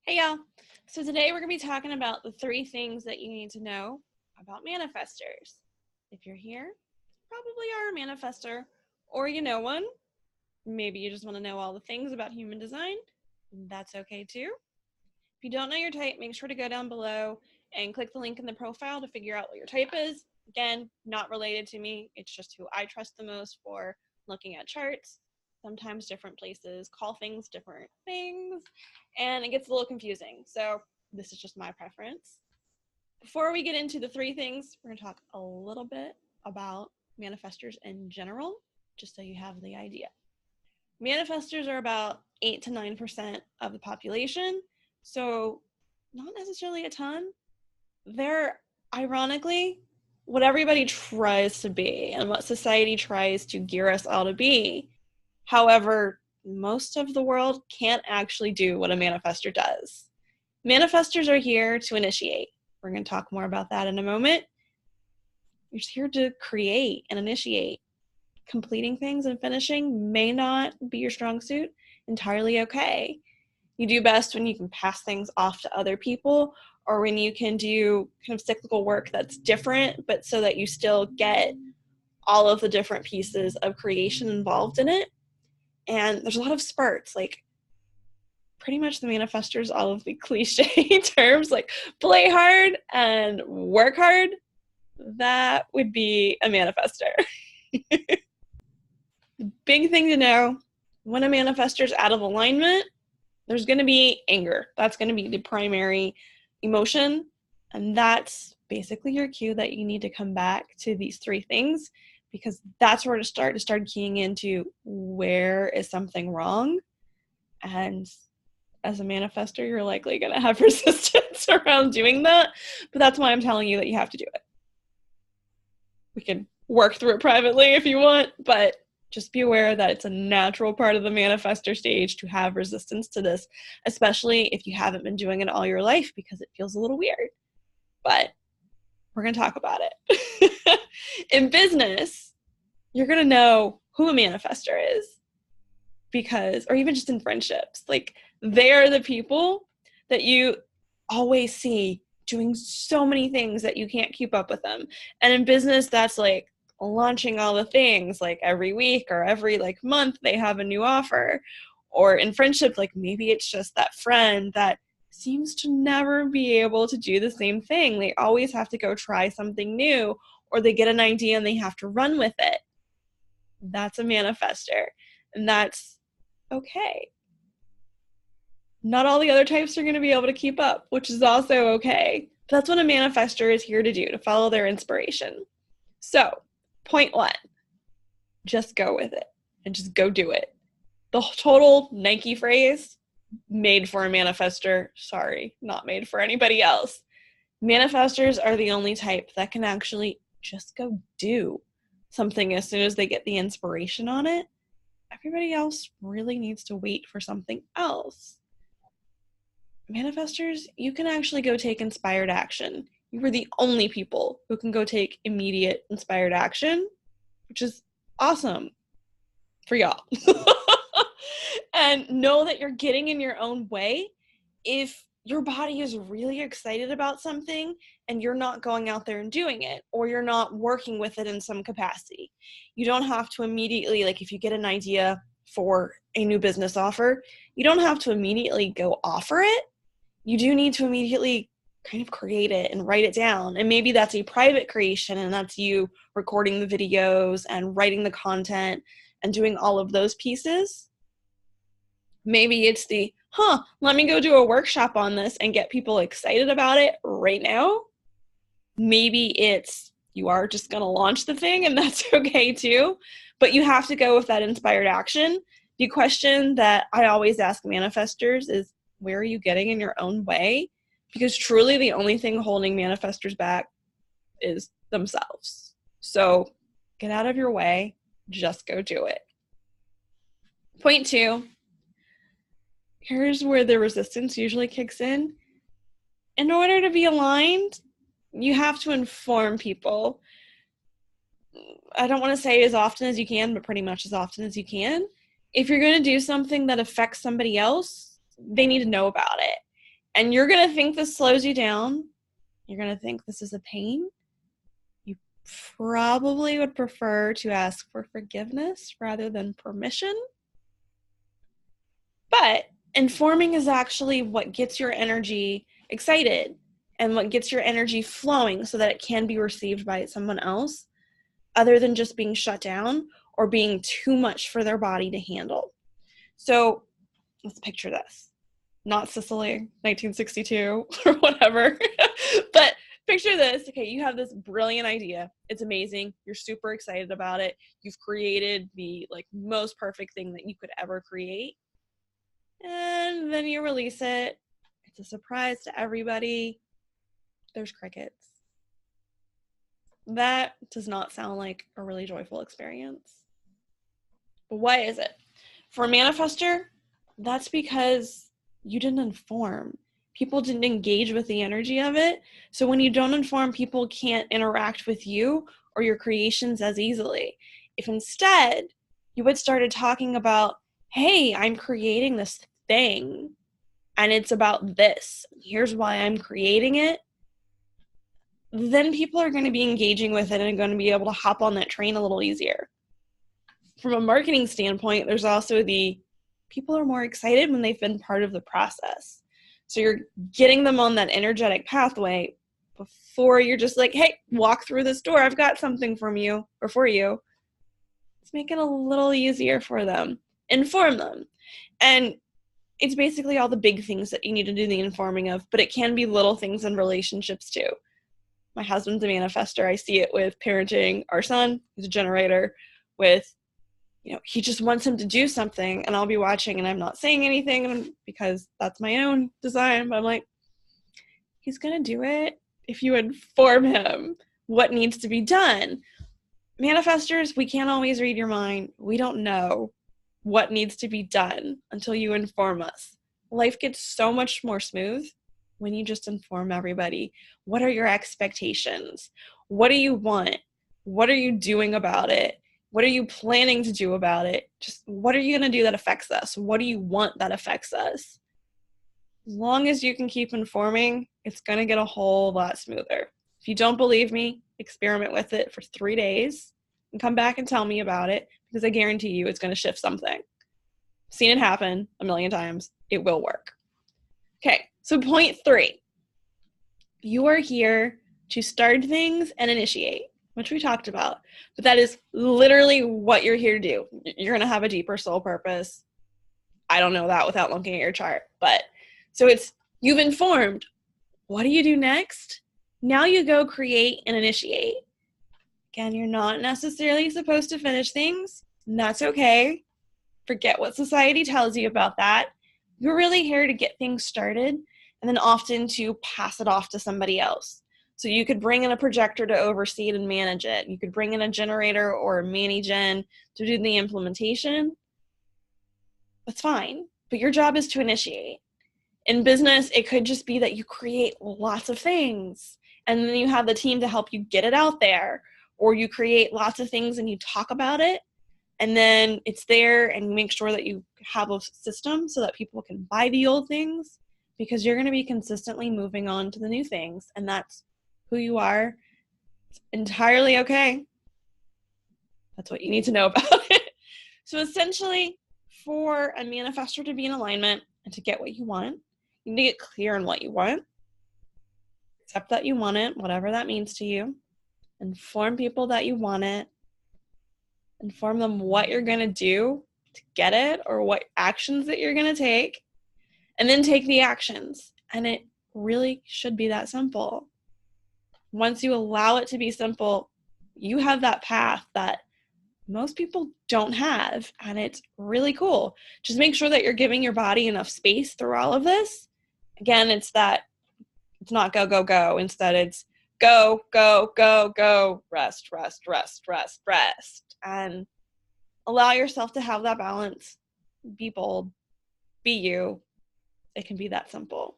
Hey y'all. So today we're going to be talking about the 3 things that you need to know about manifestors. If you're here, you probably are a manifestor, or you know one. Maybe you just want to know all the things about human design. That's okay too. If you don't know your type, make sure to go down below and click the link in the profile to figure out what your type is. Again, not related to me. It's just who I trust the most for looking at charts. Sometimes different places call things different things, and it gets a little confusing. So this is just my preference. Before we get into the 3 things, we're going to talk a little bit about manifestors in general, just so you have the idea. Manifestors are about 8 to 9% of the population, so not necessarily a ton. They're, ironically, what everybody tries to be and what society tries to gear us all to be. However, most of the world can't actually do what a manifestor does. Manifestors are here to initiate. We're going to talk more about that in a moment. You're just here to create and initiate. Completing things and finishing may not be your strong suit. Entirely okay. You do best when you can pass things off to other people, or when you can do kind of cyclical work that's different, but so that you still get all of the different pieces of creation involved in it. And there's a lot of spurts, like pretty much the manifestors, all of the cliche terms like play hard and work hard. That would be a manifestor. The big thing to know, when a manifestor is out of alignment, there's going to be anger. That's going to be the primary emotion. And that's basically your cue that you need to come back to these 3 things, because that's where to start keying into where is something wrong. And as a manifestor, you're likely going to have resistance around doing that. But that's why I'm telling you that you have to do it. We can work through it privately if you want, but just be aware that it's a natural part of the manifestor stage to have resistance to this, especially if you haven't been doing it all your life, because it feels a little weird. But we're going to talk about it. In business, you're going to know who a manifestor is, because, or even just in friendships, like they're the people that you always see doing so many things that you can't keep up with them. And in business, that's like launching all the things, like every week or every like month they have a new offer. Or in friendship, like maybe it's just that friend that seems to never be able to do the same thing. They always have to go try something new, or they get an idea and they have to run with it. That's a manifestor, and that's okay. Not all the other types are going to be able to keep up, which is also okay. But that's what a manifestor is here to do, to follow their inspiration. So, point 1, just go with it and just go do it. The total Nike phrase, made for a manifestor. Sorry, not made for anybody else. Manifestors are the only type that can actually just go do something as soon as they get the inspiration on it. Everybody else really needs to wait for something else. Manifestors, you can actually go take inspired action. You are the only people who can go take immediate inspired action, which is awesome for y'all. And know that you're getting in your own way if your body is really excited about something and you're not going out there and doing it, or you're not working with it in some capacity. You don't have to immediately, like if you get an idea for a new business offer, you don't have to immediately go offer it. You do need to immediately kind of create it and write it down. And maybe that's a private creation, and that's you recording the videos and writing the content and doing all of those pieces. Maybe it's the, let me go do a workshop on this and get people excited about it right now. Maybe it's, you are just going to launch the thing, and that's okay too. But you have to go with that inspired action. The question that I always ask manifestors is, where are you getting in your own way? Because truly the only thing holding manifestors back is themselves. So get out of your way, just go do it. Point 2, here's where the resistance usually kicks in. In order to be aligned, you have to inform people. I don't want to say as often as you can, but pretty much as often as you can. If you're going to do something that affects somebody else, they need to know about it. And you're going to think this slows you down. You're going to think this is a pain. You probably would prefer to ask for forgiveness rather than permission. But informing is actually what gets your energy excited and what gets your energy flowing so that it can be received by someone else, other than just being shut down or being too much for their body to handle. So let's picture this. Not Sicily, 1962 or whatever, but picture this. Okay, you have this brilliant idea. It's amazing. You're super excited about it. You've created the most perfect thing that you could ever create. And then you release it. It's a surprise to everybody. There's crickets. That does not sound like a really joyful experience. But why is it? For a manifestor, that's because you didn't inform. People didn't engage with the energy of it. So when you don't inform, people can't interact with you or your creations as easily. If instead you had started talking about, hey, I'm creating this thing and it's about this. Here's why I'm creating it. Then people are going to be engaging with it and going to be able to hop on that train a little easier. From a marketing standpoint, there's also the people are more excited when they've been part of the process. So you're getting them on that energetic pathway before you're just like, hey, walk through this door. I've got something from you or for you. Let's make it a little easier for them. Inform them. And it's basically all the big things that you need to do the informing of, but it can be little things in relationships too. My husband's a manifestor. I see it with parenting our son, who's a generator, with he just wants him to do something, and I'll be watching and I'm not saying anything because that's my own design, but I'm like, he's going to do it if you inform him what needs to be done. Manifestors, we can't always read your mind. We don't know what needs to be done until you inform us. Life gets so much more smooth when you just inform everybody. What are your expectations? What do you want? What are you doing about it? What are you planning to do about it? Just what are you going to do that affects us? What do you want that affects us? As long as you can keep informing, it's going to get a whole lot smoother. If you don't believe me, experiment with it for 3 days and come back and tell me about it, because I guarantee you it's going to shift something. I've seen it happen a million times. It will work. Okay, so point 3. You are here to start things and initiate, which we talked about. But that is literally what you're here to do. You're going to have a deeper soul purpose. I don't know that without looking at your chart. But so it's, you've informed. What do you do next? Now you go create and initiate. Again, you're not necessarily supposed to finish things, and that's okay. Forget what society tells you about that. You're really here to get things started and then often to pass it off to somebody else. So you could bring in a projector to oversee it and manage it. You could bring in a generator or a mani-gen to do the implementation. That's fine, but your job is to initiate. In business, it could just be that you create lots of things and then you have the team to help you get it out there, or you create lots of things and you talk about it and then it's there and you make sure that you have a system so that people can buy the old things, because you're going to be consistently moving on to the new things, and that's who you are. It's entirely okay. That's what you need to know about it. So essentially, for a manifestor to be in alignment and to get what you want, you need to get clear on what you want, accept that you want it, whatever that means to you, inform people that you want it, inform them what you're going to do to get it or what actions that you're going to take, and then take the actions. And it really should be that simple. Once you allow it to be simple, you have that path that most people don't have, and it's really cool. Just make sure that you're giving your body enough space through all of this. Again, it's not go, go, go. Instead, it's go, go, go, go, rest, rest, rest, rest, rest. And allow yourself to have that balance. Be bold. Be you. It can be that simple.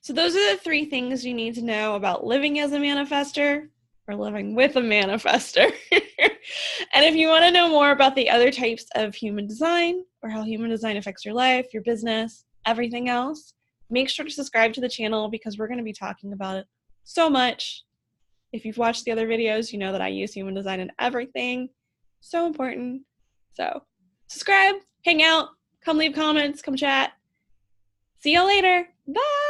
So those are the 3 things you need to know about living as a manifestor or living with a manifestor. And if you want to know more about the other types of human design or how human design affects your life, your business, everything else, Make sure to subscribe to the channel because we're going to be talking about it so much. If you've watched the other videos, you know that I use human design in everything. So important. So subscribe, hang out, come leave comments, come chat. See y'all later. Bye.